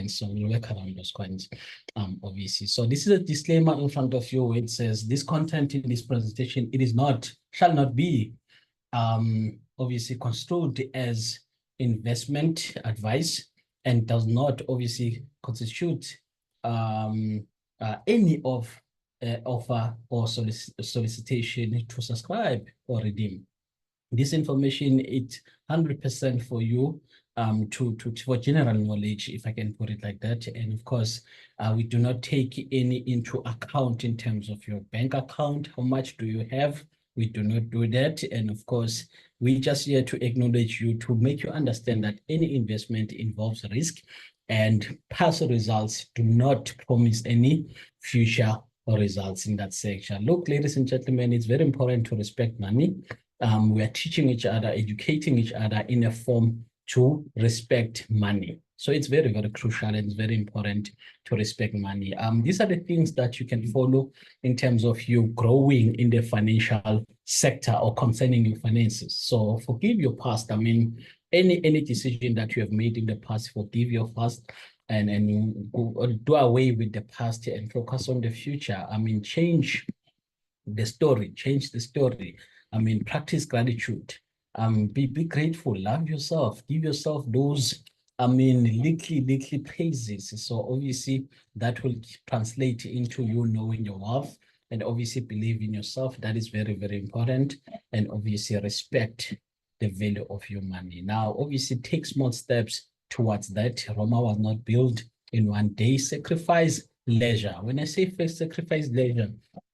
coins. So we'll work around those coins, obviously. So this is a disclaimer in front of you. It says this content in this presentation, shall not be obviously construed as investment advice and does not obviously constitute any of offer or solicitation to subscribe or redeem. This information is 100% for you for general knowledge, if I can put it like that. And of course, we do not take any into account in terms of your bank account. How much do you have? We do not do that. And of course, we just here to acknowledge you, to make you understand that any investment involves risk, and past results do not promise any future results in that section. Look, ladies and gentlemen, it's very important to respect money. We are teaching each other, educating each other in a form to respect money. So it's very, very crucial and it's very important to respect money. These are the things that you can follow in terms of you growing in the financial sector or concerning your finances. So forgive your past. I mean, any decision that you have made in the past, forgive your past and do away with the past and focus on the future. I mean, change the story. I mean, practice gratitude. Be grateful, love yourself, give yourself those, I mean, little praises. So obviously that will translate into you knowing your worth, and obviously believe in yourself. That is very, very important. And obviously respect the value of your money. Now, obviously take small steps towards that. Roma was not built in one day. Sacrifice leisure. When I say sacrifice leisure,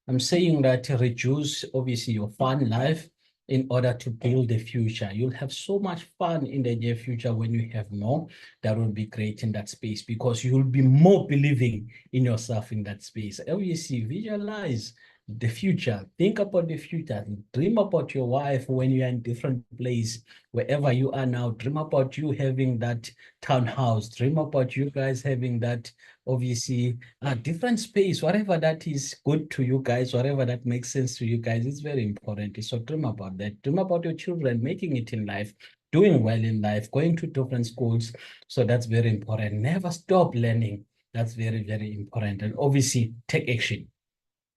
I'm saying that reduce obviously your fun life in order to build the future. You'll have so much fun in the near future when you have more. That will be great in that space, because you'll be more believing in yourself in that space. Obviously, visualize the future. Think about the future. Dream about your wife when you're in different place, wherever you are now. Dream about you having that townhouse. Dream about you guys having that, obviously, a different space, whatever that is good to you guys, whatever that makes sense to you guys. It's very important. So dream about that. Dream about your children making it in life, doing well in life, going to different schools. So that's very important. Never stop learning. That's very, very important. And obviously take action.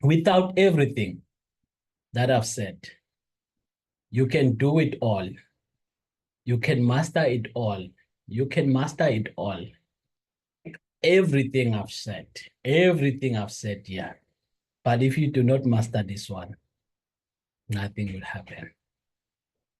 Without everything that I've said, you can do it all. You can master it all. You can master it all. Everything I've said here. But if you do not master this one, nothing will happen.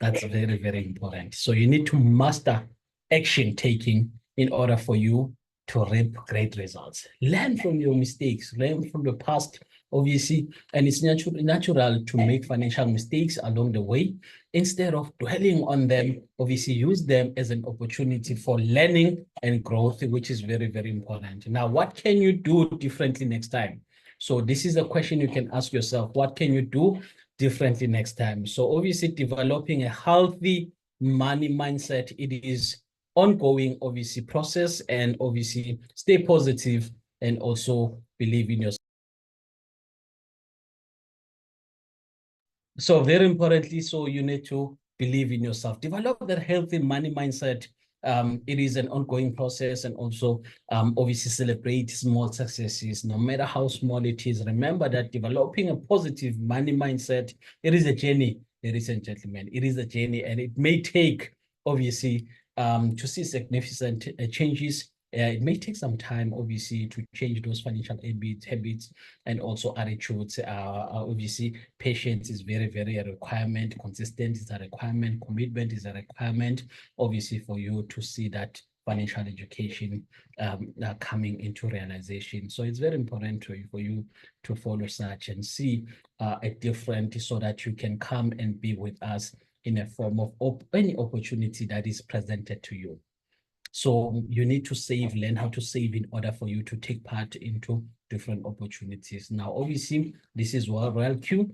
That's very, very important. So you need to master action taking in order for you to reap great results. Learn from your mistakes, learn from the past, obviously, and it's natural to make financial mistakes along the way. Instead of dwelling on them, obviously use them as an opportunity for learning and growth, which is very, very important. Now, what can you do differently next time? So this is a question you can ask yourself. What can you do differently next time? So obviously developing a healthy money mindset, it is ongoing, obviously, process, and obviously stay positive and also believe in yourself. So very importantly, so you need to believe in yourself, develop that healthy money mindset. It is an ongoing process, and also obviously celebrate small successes, no matter how small it is. Remember that developing a positive money mindset, it is a journey, ladies and gentlemen. It is a journey, and it may take, obviously, to see significant changes. It may take some time, obviously, to change those financial habits and also attitudes. Obviously, patience is very, very a requirement. Consistent is a requirement. Commitment is a requirement, obviously, for you to see that financial education coming into realization. So it's very important for you to follow such and see a different, so that you can come and be with us in a form of any opportunity that is presented to you. So you need to save, learn how to save in order for you to take part into different opportunities. Now, obviously, this is Royal Q.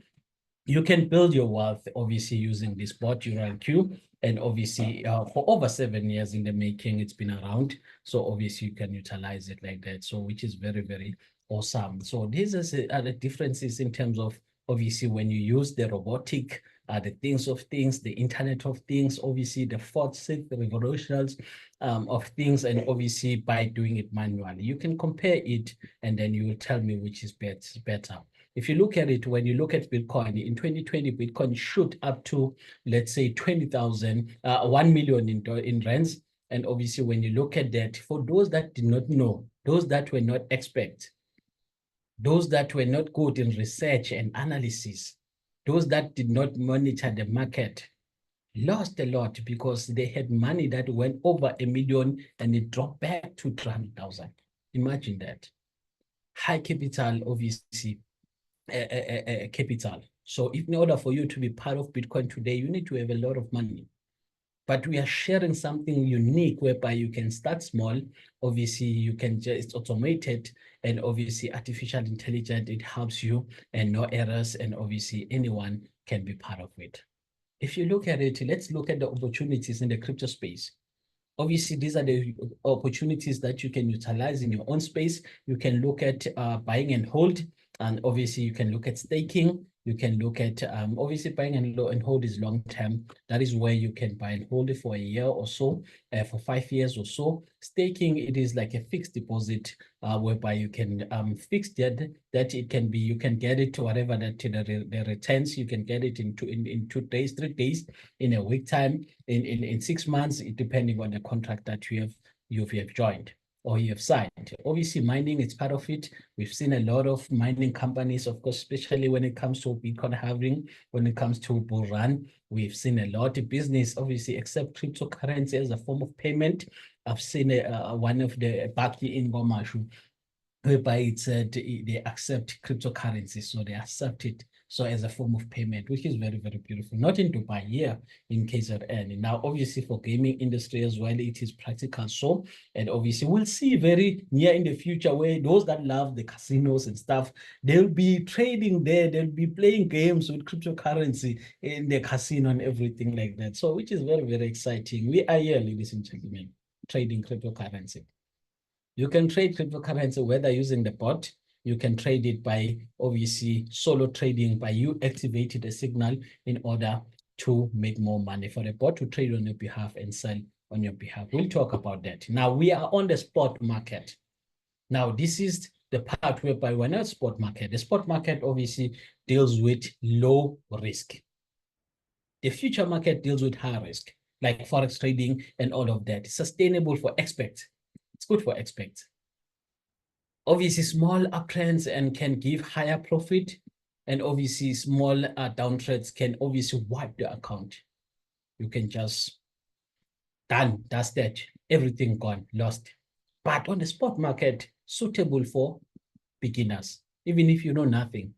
You can build your wealth, obviously, using this bot, Royal Q. And obviously, for over 7 years in the making, it's been around. So obviously, you can utilize it like that. So which is very, very awesome. So these are the differences in terms of, obviously, when you use the robotic the things of things, the Internet of Things, obviously the fourth, sixth revolutions of things, and obviously by doing it manually. You can compare it and then you will tell me which is better. If you look at it, when you look at Bitcoin, in 2020, Bitcoin shoot up to, let's say, 20,000, 1 million in rands. And obviously, when you look at that, for those that did not know, those that were not expert, those that were not good in research and analysis, those that did not monitor the market, lost a lot because they had money that went over 1 million and it dropped back to 300,000. Imagine that. High capital, obviously, capital. So if in order for you to be part of Bitcoin today, you need to have a lot of money. But we are sharing something unique whereby you can start small. Obviously, you can just automate it, and obviously artificial intelligence, it helps you and no errors, and obviously anyone can be part of it. If you look at it, let's look at the opportunities in the crypto space. Obviously, these are the opportunities that you can utilize in your own space. You can look at buying and hold, and obviously you can look at staking. You can look at, obviously buying and hold is long term. That is where you can buy and hold it for a year or so, for 5 years or so. Staking, it is like a fixed deposit, whereby you can fix that it can be, you can get it to whatever that the returns, you can get it in 2 days, 3 days, in a week time, in 6 months, depending on the contract that you have joined or you have signed. Obviously, mining is part of it. We've seen a lot of mining companies, of course, especially when it comes to Bitcoin halving, when it comes to bull run. We've seen a lot of business, obviously, accept cryptocurrency as a form of payment. I've seen one of the Baki in Gomashu, whereby it said they accept cryptocurrency, so they accept it so as a form of payment, which is very, very beautiful. Not in Dubai here, in KZN. Now, obviously, for gaming industry as well, it is practical. So, and obviously, we'll see very near in the future where those that love the casinos and stuff, they'll be trading there, they'll be playing games with cryptocurrency in the casino and everything like that. So, which is very, very exciting. We are here, ladies and gentlemen, trading cryptocurrency. You can trade cryptocurrency whether using the bot. You can trade it by obviously solo trading, by you activating the signal in order to make more money, for the bot to trade on your behalf and sell on your behalf. We'll talk about that. Now we are on the spot market. Now this is the part whereby we're not spot market. The spot market obviously deals with low risk. The future market deals with high risk, like forex trading and all of that. It's sustainable for experts. It's good for experts. Obviously, small uptrends and can give higher profit, and obviously small downtrends can obviously wipe the account. You can just done, that's that, everything gone, lost. But on the spot market, suitable for beginners, even if you know nothing.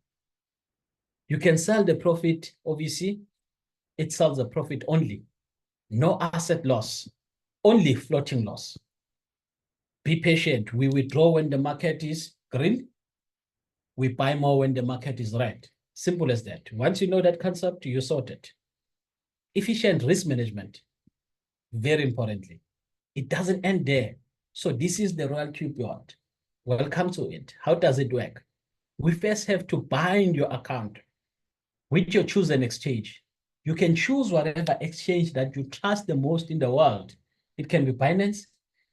You can sell the profit, obviously, it sells the profit only. No asset loss, only floating loss. Be patient. We withdraw when the market is green. We buy more when the market is red. Simple as that. Once you know that concept, you sort it. Efficient risk management, very importantly. It doesn't end there. So this is the royalty board. Welcome to it. How does it work? We first have to bind your account with your chosen exchange. You can choose whatever exchange that you trust the most in the world. It can be Binance,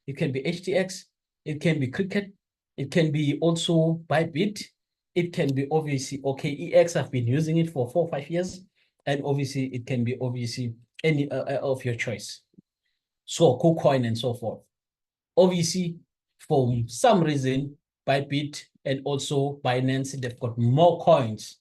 it can be HTX, it can be Cricket, it can be also Bybit, it can be obviously OKEX. I've been using it for 4 or 5 years, and obviously it can be obviously any of your choice. So KuCoin and so forth. Obviously, for some reason, Bybit and also Binance, they've got more coins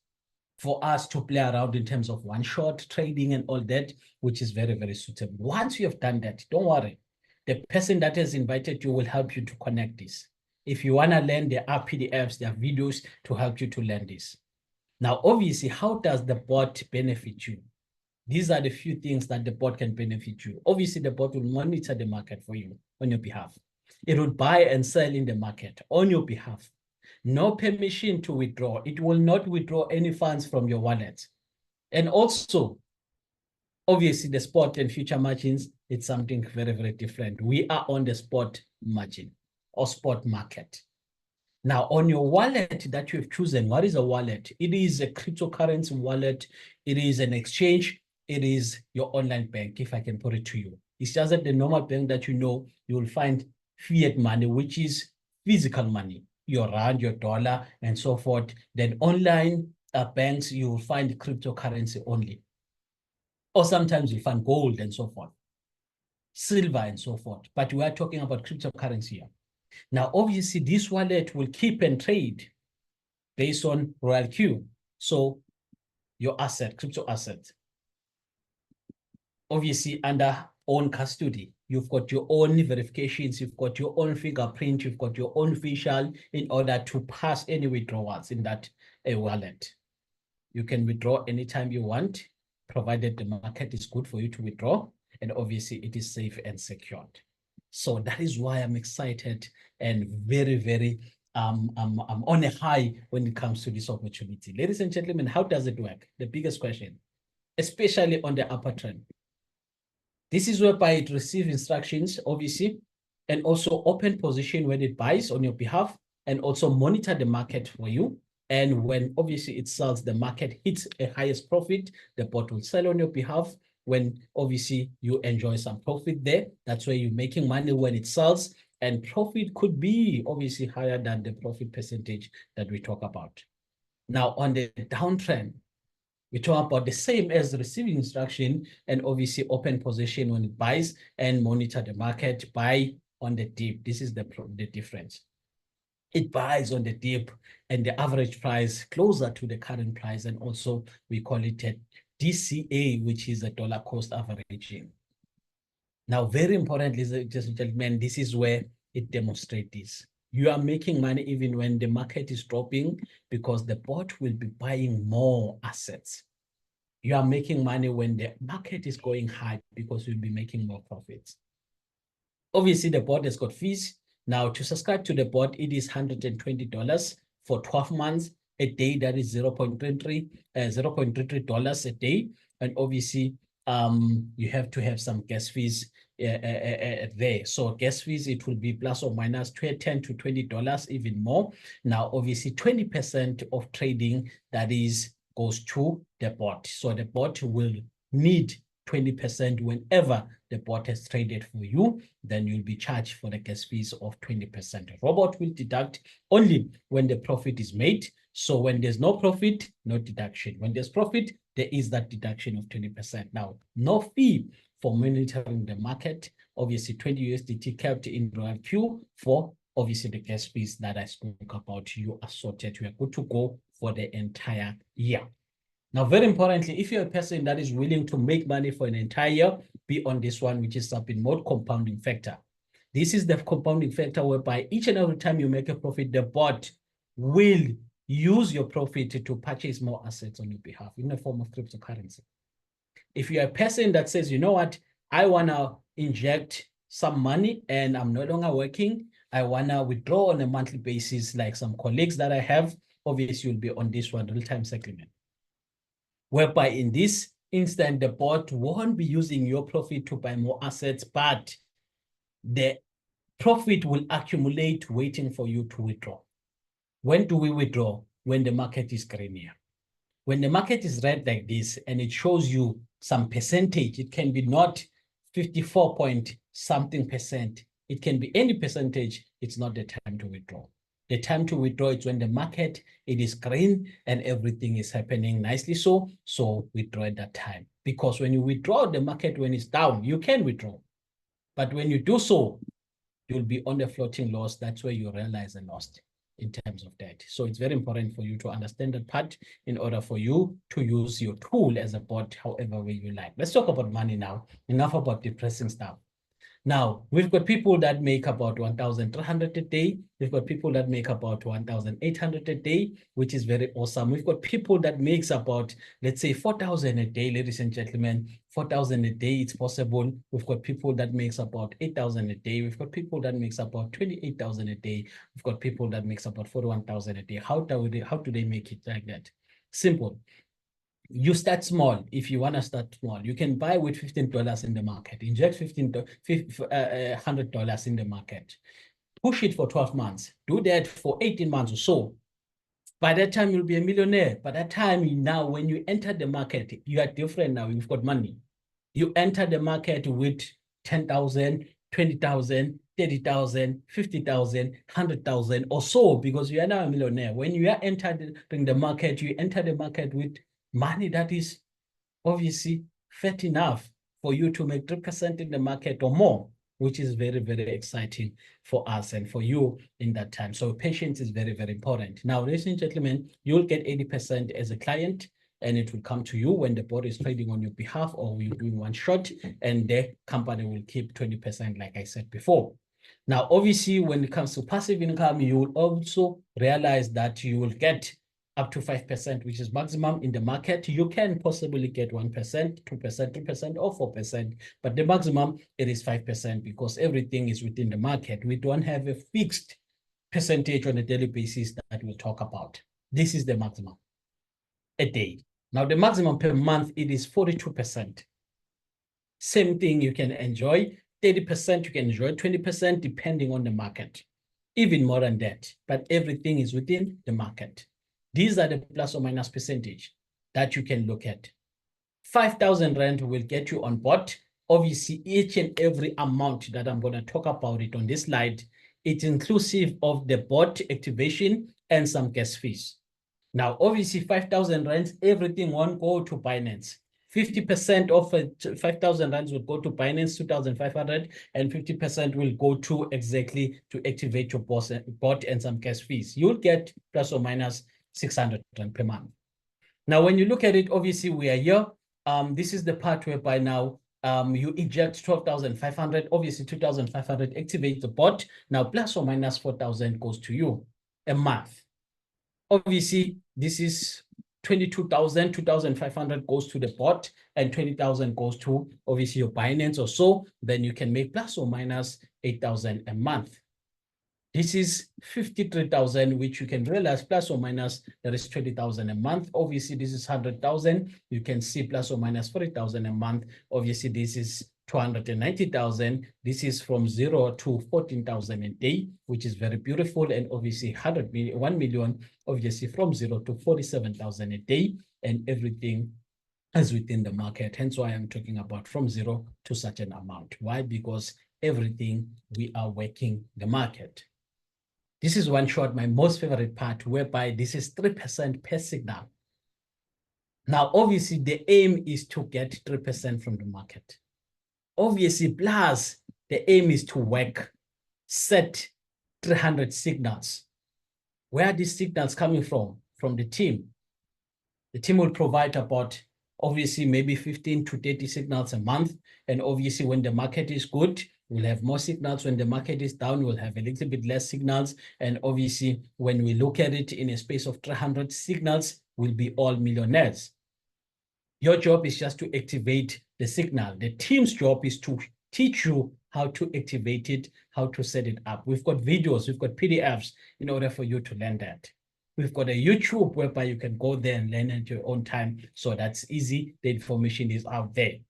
for us to play around in terms of one-shot trading and all that, which is very, very suitable. Once you have done that, don't worry. The person that has invited you will help you to connect this. If you want to learn, there are PDFs, there are videos to help you to learn this. Now, obviously, how does the bot benefit you? These are the few things that the bot can benefit you. Obviously, the bot will monitor the market for you on your behalf. It will buy and sell in the market on your behalf. No permission to withdraw. It will not withdraw any funds from your wallet. And also, obviously, the spot and future margins, it's something very, very different. We are on the spot margin or spot market. Now, on your wallet that you've chosen, what is a wallet? It is a cryptocurrency wallet. It is an exchange. It is your online bank, if I can put it to you. It's just that the normal bank that you will find fiat money, which is physical money, your rand, your dollar, and so forth. Then online banks, you will find cryptocurrency only. Or sometimes you find gold and so forth, silver and so forth. But we are talking about cryptocurrency here. Now, obviously, this wallet will keep and trade based on Royal Q. So your asset, crypto asset, obviously under own custody. You've got your own verifications, you've got your own fingerprint, you've got your own facial in order to pass any withdrawals in that wallet. You can withdraw anytime you want, provided the market is good for you to withdraw. And obviously it is safe and secured. So that is why I'm excited and very, very, I'm on a high when it comes to this opportunity. Ladies and gentlemen, how does it work? The biggest question, especially on the upper trend. This is whereby it receives instructions, obviously, and also open position when it buys on your behalf, and also monitor the market for you. And when obviously it sells, the market hits a highest profit, the bot will sell on your behalf. When obviously you enjoy some profit there, that's where you're making money when it sells. And profit could be obviously higher than the profit percentage that we talk about. Now, on the downtrend, we talk about the same as receiving instruction and obviously open position when it buys and monitor the market, buy on the dip. This is the difference. It buys on the dip and the average price closer to the current price. And also we call it a DCA, which is a dollar cost averaging. Now, very importantly, ladies and gentlemen, this is where it demonstrates this. You are making money even when the market is dropping because the bot will be buying more assets. You are making money when the market is going high because you'll be making more profits. Obviously, the bot has got fees. Now, to subscribe to the bot, it is $120 for 12 months. A day, that is $0.33 a day. And obviously, you have to have some gas fees there. So gas fees, it will be plus or minus $10 to $20, even more. Now, obviously, 20% of trading, that is, goes to the bot. So the bot will need 20% whenever the bot has traded for you, then you'll be charged for the gas fees of 20%. The robot will deduct only when the profit is made. So when there's no profit, no deduction. When there's profit, there is that deduction of 20%. Now, no fee for monitoring the market. Obviously, 20 USDT kept in Royal Q for obviously the gas fees that I spoke about. You are sorted. You are good to go for the entire year. Now, very importantly, if you're a person that is willing to make money for an entire year, be on this one, which is Sabin Mode compounding factor. This is the compounding factor whereby each and every time you make a profit, the bot will use your profit to purchase more assets on your behalf in the form of cryptocurrency. If you're a person that says, you know what, I want to inject some money and I'm no longer working, I want to withdraw on a monthly basis, like some colleagues that I have, obviously you'll be on this one, real-time settlement. Whereby in this instant, the bot won't be using your profit to buy more assets, but the profit will accumulate waiting for you to withdraw. When do we withdraw? When the market is green here. When the market is red like this and it shows you some percentage, it can be not 54 point something percent. It can be any percentage. It's not the time to withdraw. The time to withdraw is when the market, it is green and everything is happening nicely. So withdraw at that time. Because when you withdraw the market, when it's down, you can withdraw. But when you do so, you'll be on the floating loss. That's where you realize a loss in terms of that. So it's very important for you to understand that part in order for you to use your tool as a bot, however way you like. Let's talk about money now. Enough about depressing stuff. Now, we've got people that make about 1,300 a day. We've got people that make about 1,800 a day, which is very awesome. We've got people that makes about, let's say, 4,000 a day, ladies and gentlemen. 4,000 a day, it's possible. We've got people that makes about 8,000 a day. We've got people that makes about 28,000 a day. We've got people that makes about 41,000 a day. How do they make it like that? Simple. You start small. If you want to start small, you can buy with $15 in the market, inject $100 in the market. push it for 12 months, do that for 18 months or so. By that time, you'll be a millionaire. By that time, now, when you enter the market, you are different now. You've got money. You enter the market with 10,000, 20,000, 30,000, 50,000, 100,000 or so, because you are now a millionaire. When you are entering the market, you enter the market with money that is obviously fat enough for you to make 3% in the market or more, which is very, very exciting for us and for you in that time. So patience is very, very important. Now, ladies and gentlemen, you'll get 80% as a client, and it will come to you when the board is trading on your behalf or you're doing one shot, and the company will keep 20%, like I said before. Now, obviously, when it comes to passive income, you will also realize that you will get up to 5%, which is maximum in the market. You can possibly get 1%, 2%, 3%, or 4%, but the maximum, it is 5% because everything is within the market. We don't have a fixed percentage on a daily basis that we'll talk about. This is the maximum a day. Now, the maximum per month, it is 42%. Same thing you can enjoy. 30% you can enjoy, 20% depending on the market, even more than that, but everything is within the market. These are the plus or minus percentage that you can look at. 5,000 Rand will get you on board. Obviously, each and every amount that I'm going to talk about it on this slide, it's inclusive of the bot activation and some gas fees. Now, obviously, 5,000 Rands, everything won't go to Binance. 50% of 5,000 Rands will go to Binance, 2,500, and 50% will go to exactly to activate your bot and some gas fees. You'll get plus or minus 600 Rand per month. Now, when you look at it, obviously, we are here. This is the part whereby now you eject 12,500, obviously 2,500, activate the bot. Now, plus or minus 4,000 goes to you a month. Obviously, this is 22,000, 2,500 goes to the bot, and 20,000 goes to obviously your Binance or so. Then you can make plus or minus 8,000 a month. This is 53,000, which you can realize plus or minus there is 20,000 a month. Obviously, this is 100,000. You can see plus or minus 40,000 a month. Obviously, this is 290,000. This is from 0 to 14,000 a day, which is very beautiful. And obviously 1 million, obviously from 0 to 47,000 a day, and everything is within the market. Hence why I'm talking about from 0 to such an amount. Why? Because everything we are working the market. This is one shot, my most favorite part, whereby this is 3% per signal. Now, obviously, the aim is to get 3% from the market. Obviously, plus the aim is to work, set 300 signals. Where are these signals coming from? From the team. The team will provide about, obviously, maybe 15 to 30 signals a month. And obviously, when the market is good, we'll have more signals. When the market is down, we'll have a little bit less signals. And obviously, when we look at it in a space of 300 signals, we'll be all millionaires. Your job is just to activate the signal. The team's job is to teach you how to activate it, how to set it up. We've got videos, we've got PDFs in order for you to learn that. We've got a YouTube whereby you can go there and learn at your own time. So that's easy. The information is out there.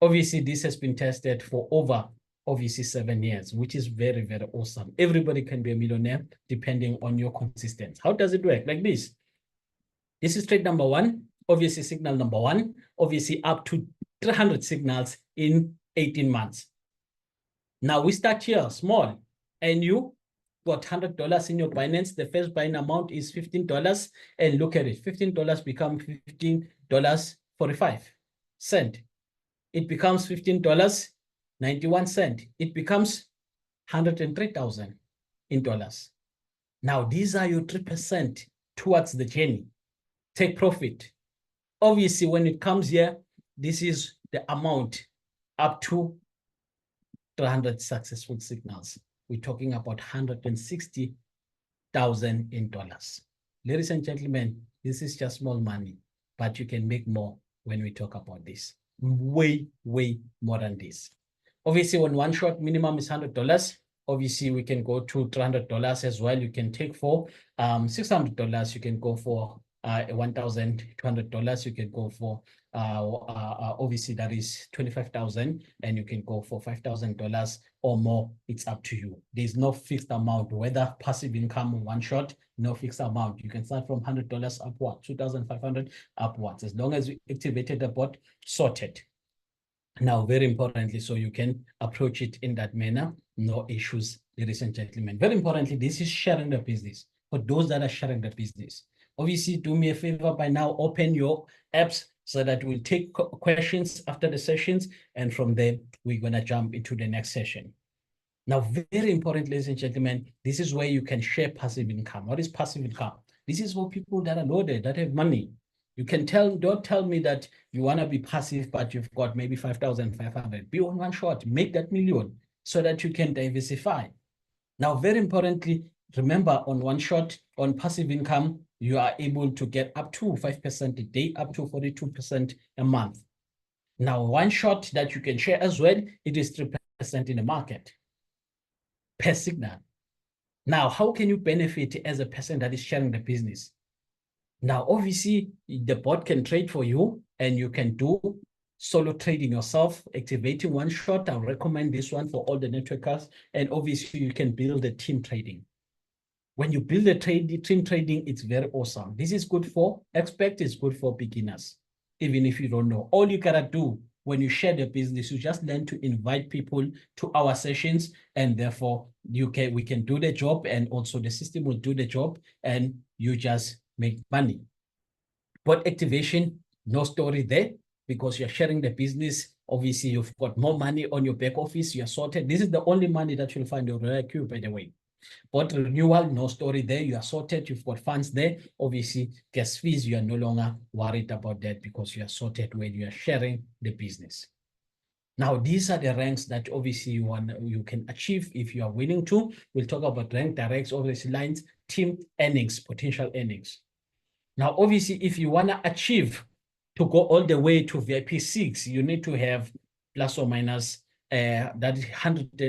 Obviously, this has been tested for over, obviously, 7 years, which is very, very awesome. Everybody can be a millionaire depending on your consistency. How does it work? Like this. This is trade number 1. Obviously, signal number 1, obviously up to 300 signals in 18 months. Now we start here small, and you got $100 in your Binance. The first buying amount is $15, and look at it, $15 becomes $15.45. It becomes $15.91. It becomes 103,000 in dollars. Now these are your 3% towards the journey. Take profit. Obviously, when it comes here, this is the amount up to 300 successful signals. We're talking about 160,000 in dollars. Ladies and gentlemen, this is just small money, but you can make more when we talk about this. Way, way more than this. Obviously, when one shot minimum is $100, obviously we can go to $300 as well. You can take for $600. You can go for $1,200. You can go for obviously that is 25,000, and you can go for $5,000 or more. It's up to you. There's no fixed amount, whether passive income or one shot, no fixed amount. You can start from $100 upward, 2,500 upwards, as long as you activated the bot, sorted. Now, very importantly, so you can approach it in that manner, no issues, ladies and gentlemen. Very importantly, this is sharing the business. For those that are sharing the business, obviously, do me a favor by now, open your apps so that we'll take questions after the sessions. And from there, we're going to jump into the next session. Now, very important, ladies and gentlemen, this is where you can share passive income. What is passive income? This is for people that are loaded, that have money. You can don't tell me that you want to be passive, but you've got maybe 5,500. Be on one shot, make that million so that you can diversify. Now, very importantly, remember on one shot, on passive income, you are able to get up to 5% a day, up to 42% a month. Now, one shot that you can share as well, it is 3% in the market per signal. Now, how can you benefit as a person that is sharing the business? Now, obviously, the bot can trade for you, and you can do solo trading yourself, activating one shot. I recommend this one for all the networkers. And obviously, you can build a team trading. When you build a team trading, it's very awesome. This is good for experts, it's good for beginners, even if you don't know. All you gotta do when you share the business, you just learn to invite people to our sessions, and therefore we can do the job, and also the system will do the job, and you just make money. Bot activation, no story there, because you're sharing the business. Obviously, you've got more money on your back office, you're sorted. This is the only money that you'll find on RoyalQ, by the way. Bot renewal, no story there. You are sorted. You've got funds there. Obviously, gas fees, you are no longer worried about that because you are sorted when you are sharing the business. Now, these are the ranks that obviously you can achieve if you are willing to. We'll talk about rank, directs, obviously lines, team earnings, potential earnings. Now, obviously, if you want to achieve to go all the way to VIP 6, you need to have plus or minus that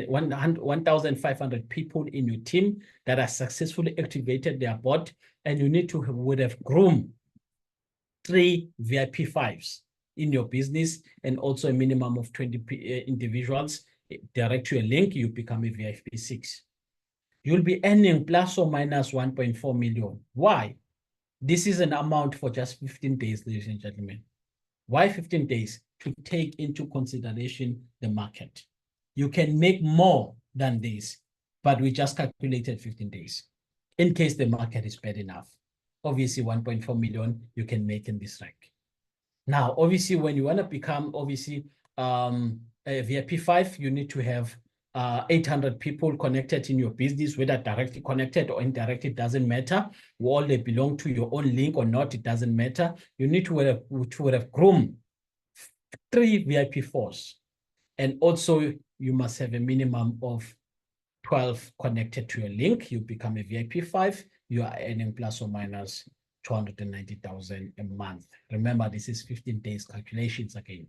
1,500 people in your team that are successfully activated their bot, and you need to would have groomed 3 VIP 5s in your business, and also a minimum of 20 individuals direct to a link, you become a VIP 6. You'll be earning plus or minus 1.4 million. Why? This is an amount for just 15 days, ladies and gentlemen. Why 15 days? To take into consideration the market. You can make more than this, but we just calculated 15 days in case the market is bad enough. Obviously, 1.4 million you can make in this rank. Now, obviously, when you want to become, obviously, a VIP 5, you need to have 800 people connected in your business, whether directly connected or indirectly, it doesn't matter. All they belong to your own link or not, it doesn't matter. You need to have groomed 3 VIP 4s. And also, you must have a minimum of 12 connected to your link. You become a VIP 5. You are earning plus or minus 290,000 a month. Remember, this is 15 days calculations again.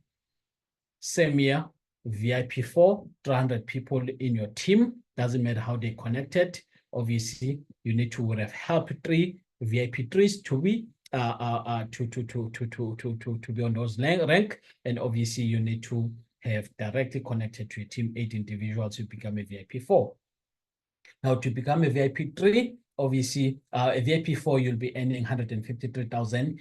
Same year, VIP 4, 300 people in your team. Doesn't matter how they connected. Obviously, you need to have help 3 VIP 3s to be to be on those rank, and obviously you need to have directly connected to a team 8 individuals to become a VIP 4. Now, to become a VIP 3, obviously a VIP 4, you'll be earning 153,000.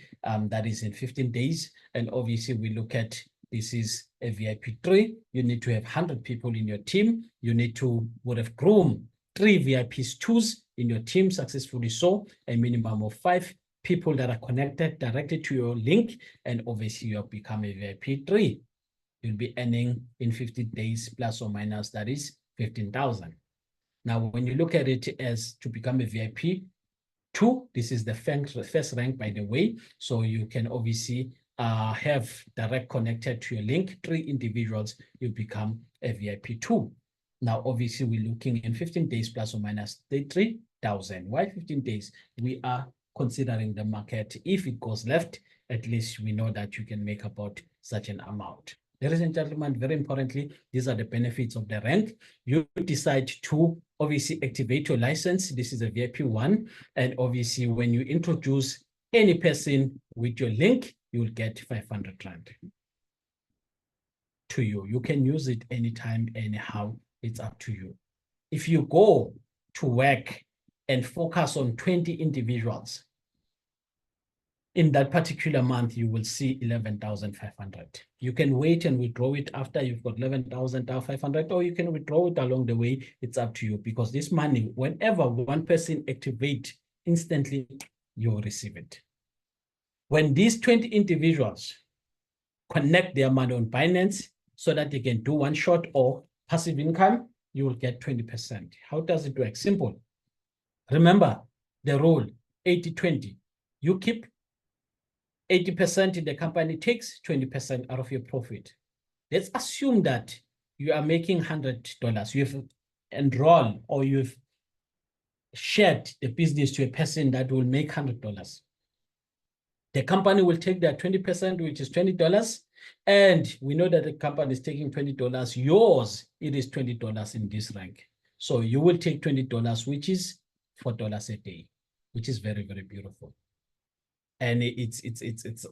That is in 15 days, and obviously we look at this is a VIP 3. You need to have 100 people in your team. You need to would have groomed 3 VIPs 2s in your team successfully, so a minimum of 5 people that are connected directly to your link, and obviously you have become a VIP 3. You'll be earning in 50 days plus or minus, that is 15,000. Now, when you look at it as to become a VIP 2, this is the first rank, by the way. So you can obviously have direct connected to your link 3 individuals, you become a VIP 2. Now, obviously, we're looking in 15 days plus or minus 3,000. Why 15 days? We are considering the market. If it goes left, at least we know that you can make about such an amount. Ladies and gentlemen, very importantly, these are the benefits of the rank. You decide to obviously activate your license. This is a VIP 1. And obviously, when you introduce any person with your link, you will get 500 Rand to you. You can use it anytime, anyhow. It's up to you. If you go to work and focus on 20 individuals, in that particular month, you will see 11,500. You can wait and withdraw it after you've got 11,500, or you can withdraw it along the way. It's up to you, because this money, whenever one person activates, instantly you will receive it. When these 20 individuals connect their money on Binance so that they can do one shot or passive income, you will get 20%. How does it work? Simple. Remember the rule, 80-20. You keep 80%, the company takes 20% out of your profit. Let's assume that you are making $100. You've enrolled or you've shared the business to a person that will make $100. The company will take that 20%, which is $20. And we know that the company is taking $20. Yours, it is $20 in this rank. So you will take $20, which is $4 a day, which is very, very beautiful. And it's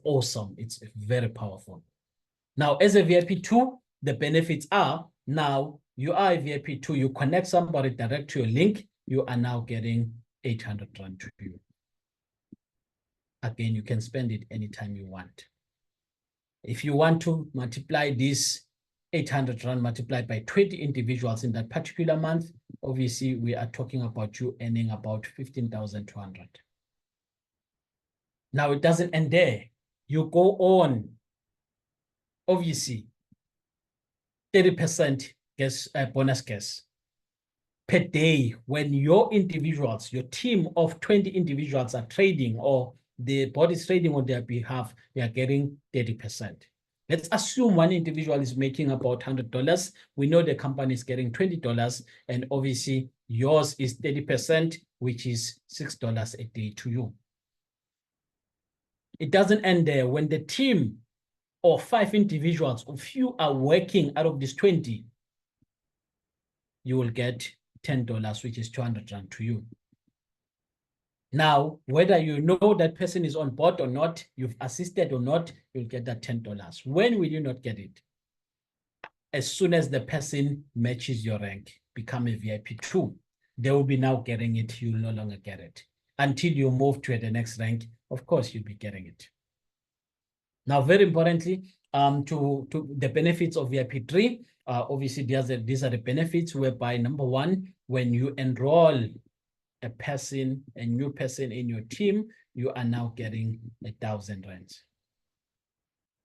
awesome. It's very powerful. Now, as a VIP2, the benefits are, now you are a VIP2, you connect somebody direct to your link, you are now getting 800 Rand to you. Again, you can spend it anytime you want. If you want to multiply this 800 Rand multiplied by 20 individuals in that particular month, obviously we are talking about you earning about 15,200. Now, it doesn't end there. You go on, obviously, 30% bonus gas per day. When your individuals, your team of 20 individuals are trading, or the body is trading on their behalf, they are getting 30%. Let's assume one individual is making about $100. We know the company is getting $20, and obviously yours is 30%, which is $6 a day to you. It doesn't end there. When the team or 5 individuals of you are working out of this 20, you will get $10, which is 200 Rand to you. Now, whether you know that person is on board or not, you've assisted or not, you'll get that $10. When will you not get it? As soon as the person matches your rank, become a VIP2, they will be now getting it. You'll no longer get it. Until you move to the next rank, of course, you'll be getting it. Now, very importantly, to the benefits of VIP3, obviously, these are the benefits whereby, number one, when you enroll a new person in your team, you are now getting 1,000 Rand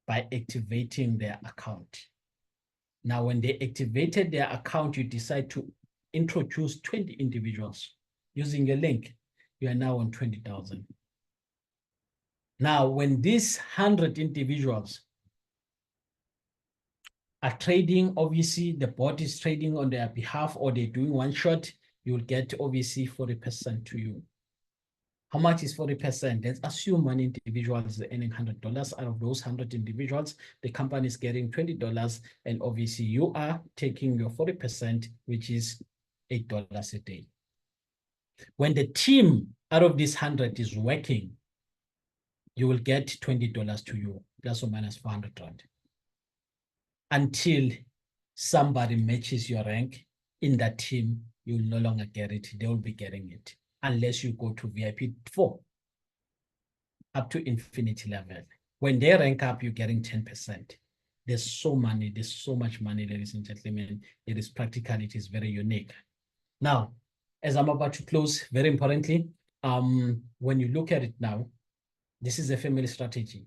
by activating their account. Now, when they activated their account, you decide to introduce 20 individuals using a link. You are now on 20,000. Now, when these 100 individuals are trading, obviously the bot is trading on their behalf, or they're doing one shot, you'll get obviously 40% to you. How much is 40%? Let's assume one individual is earning $100. Out of those 100 individuals, the company is getting $20, and obviously you are taking your 40%, which is $8 a day. When the team out of this 100 is working, you will get $20 to you, plus or minus 400 Rand. Until somebody matches your rank in that team, you will no longer get it. They will be getting it, unless you go to VIP4, up to infinity level. When they rank up, you're getting 10%. There's so much money, ladies and gentlemen. It is practical, it is very unique. Now, as I'm about to close, very importantly, when you look at it now, this is a family strategy.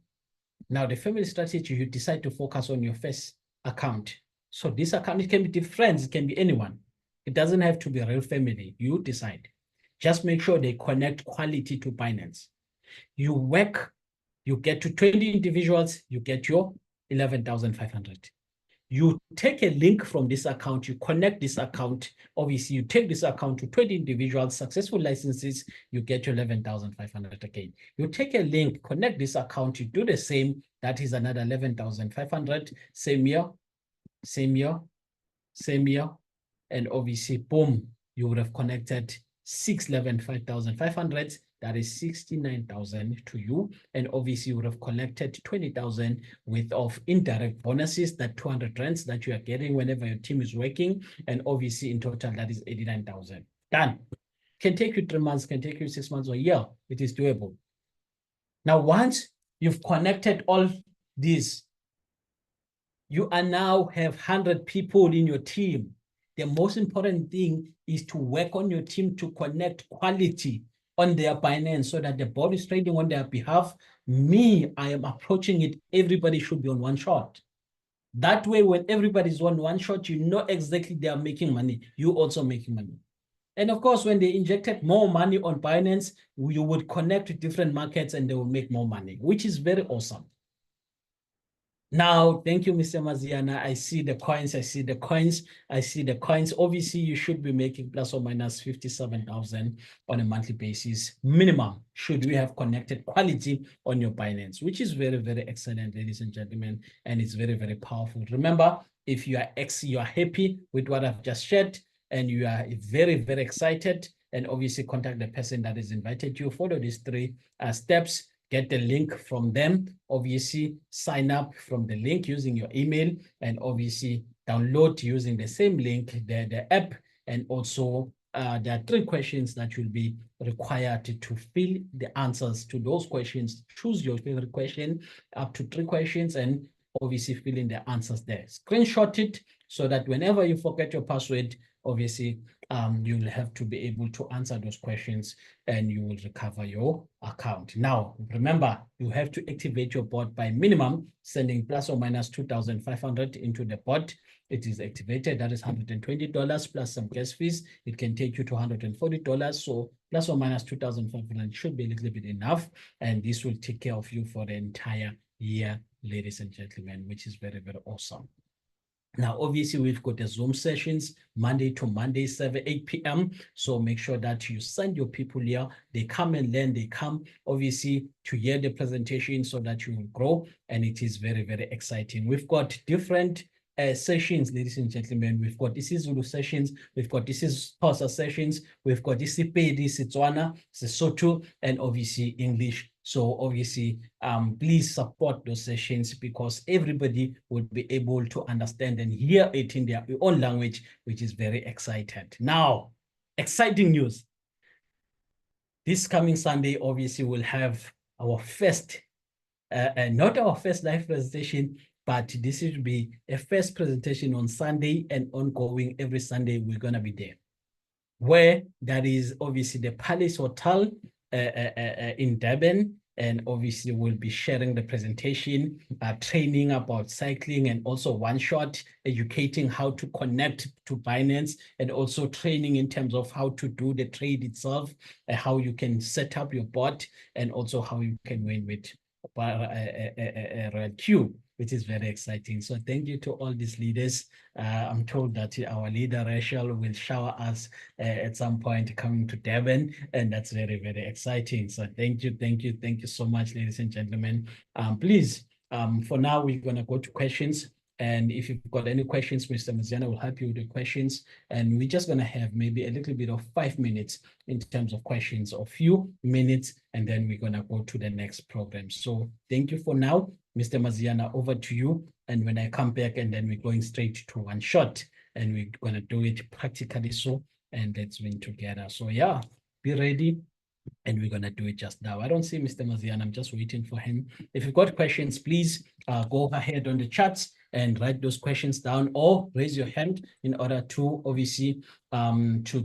Now, the family strategy, you decide to focus on your first account. So this account, it can be friends, it can be anyone. It doesn't have to be a real family. You decide. Just make sure they connect quality to Binance. You work, you get to 20 individuals, you get your 11,500. You take a link from this account, you connect this account. Obviously, you take this account to 20 individuals, successful licenses, you get your 11,500 again. You take a link, connect this account, you do the same, that is another 11,500, same year, same year, same year. And obviously, boom, you would have connected 5,500. That is 69,000 to you. And obviously you would have collected 20,000 worth of indirect bonuses, that 200 rands that you are getting whenever your team is working. And obviously in total, that is 89,000. Done. Can take you 3 months, can take you 6 months or a year. It is doable. Now, once you've connected all these, you are now have 100 people in your team. The most important thing is to work on your team to connect quality on their Binance so that the board is trading on their behalf. Me, I am approaching it. Everybody should be on one shot. That way, when everybody's on one shot, you know exactly they are making money. You also making money. And of course, when they injected more money on Binance, you would connect to different markets and they will make more money, which is very awesome. Now, thank you, Mr. Maziana. I see the coins. I see the coins. I see the coins. Obviously, you should be making plus or minus 57,000 on a monthly basis. Minimum, should we have connected quality on your Binance, which is very, very excellent, ladies and gentlemen. And it's very, very powerful. Remember, if you are happy with what I've just shared and you are very, very excited, and obviously contact the person that has invited you. Follow these 3 steps. Get the link from them, obviously sign up from the link using your email, and obviously download using the same link, the app. And also there are 3 questions that you'll be required to fill the answers to those questions. Choose your favorite question, up to 3 questions, and obviously fill in the answers there. Screenshot it so that whenever you forget your password, obviously you'll have to be able to answer those questions and you will recover your account. Now, remember, you have to activate your bot by minimum sending plus or minus 2,500 into the bot. It is activated. That is $120 plus some gas fees. It can take you to $140. So plus or minus 2,500 should be a little bit enough. And this will take care of you for the entire year, ladies and gentlemen, which is very, very awesome. Now, obviously, we've got the Zoom sessions Monday to Monday, 8 p.m. So make sure that you send your people here. They come and learn. They come, obviously, to hear the presentation so that you will grow. And it is very, very exciting. We've got different sessions, ladies and gentlemen. We've got isiZulu sessions. We've got isiXhosa sessions. We've got isiPedi, Setswana, Sesotho, and obviously English. So obviously, please support those sessions because everybody will be able to understand and hear it in their own language, which is very excited. Now, exciting news. This coming Sunday, obviously, we'll have our first, not our first live presentation, but this will be a first presentation on Sunday and ongoing every Sunday. We're going to be there. Where that is obviously the Palace Hotel in Durban, and obviously we'll be sharing the presentation, training about cycling, and also one shot educating how to connect to Binance, and also training in terms of how to do the trade itself, how you can set up your bot, and also how you can win with Royal Q, which is very exciting. So thank you to all these leaders. I'm told that our leader, Rachel, will shower us at some point coming to Durban, and that's very, very exciting. So thank you so much, ladies and gentlemen. Please, for now, we're going to go to questions. And if you've got any questions, Mr. Maziana will help you with the questions. And we're just going to have maybe a little bit of 5 minutes in terms of questions, a few minutes, and then we're going to go to the next program. So thank you for now. Mr. Maziana, over to you. And when I come back, and then we're going straight to one shot, and we're going to do it practically so, and let's win together. So yeah, be ready. And we're going to do it just now. I don't see Mr. Maziana. I'm just waiting for him. If you've got questions, please go ahead on the chats and write those questions down, or raise your hand in order to obviously to